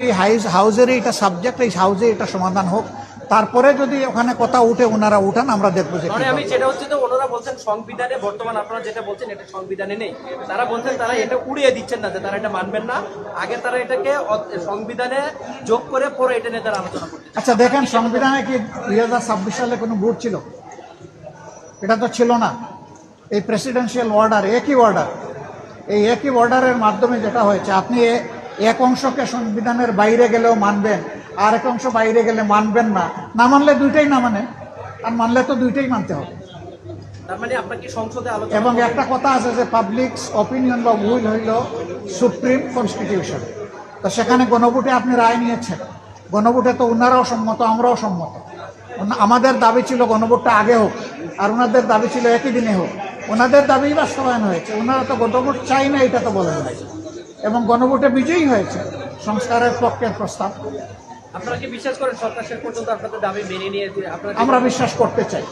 এই হাউজের এটা সাবজেক্ট, এই হাউজে এটা সমাধান হোক, তারপরে যদি ওখানে কথা উঠে ওনারা উঠান আমরা দেখবো যে আমি যেটা হচ্ছে তো ওনারা বলছেন সংবিধানে বর্তমান আপনারা যেটা বলছেন এটা সংবিধানে নেই, তারা বলছেন তারা এটা উড়িয়ে দিচ্ছেন না, যে তারা এটা মানবেন না, আগে তারা এটাকে সংবিধানে যোগ করে পরে এটা নিয়ে তারা আলোচনা করতে। আচ্ছা দেখেন, সংবিধানে কি 2026 সালে কোনো ভোট ছিল? এটা তো ছিল না। এই প্রেসিডেন্সিয়াল অর্ডার, একই অর্ডার, এই একই অর্ডারের মাধ্যমে যেটা হয়েছে, আপনি এক অংশকে সংবিধানের বাইরে গেলেও মানবেন, আর এক অংশ বাইরে গেলে মানবেন না, না মানলে দুইটাই না মানে, আর মানলে তো দুইটাই মানতে হবে। তার মানে আপনাকে সংসদে আলোচনা, এবং একটা কথা আছে যে পাবলিক অপিনিয়ন বা উইল হইল সুপ্রিম কনস্টিটিউশন। তো সেখানে গণভোটে আপনি রায় নিয়েছেন, গণভোটে তো ওনারাও সম্মত, আমরাও সম্মত। আমাদের দাবি ছিল গণভোটটা আগে হোক, আর ওনাদের দাবি ছিল একই দিনে হোক। ওনাদের দাবি বাস্তবায়ন হয়েছে, ওনারা তো গণভোট চাই না এটা তো বলেন নাই, এবং গণভোটে বিজয়ী হয়েছে সংস্কারের পক্ষের প্রস্তাব। আপনারা কি বিশ্বাস করেন সরকার শেষ পর্যন্ত আপনাদের দাবি মেনে নিয়েছে? আমরা বিশ্বাস করতে চাই।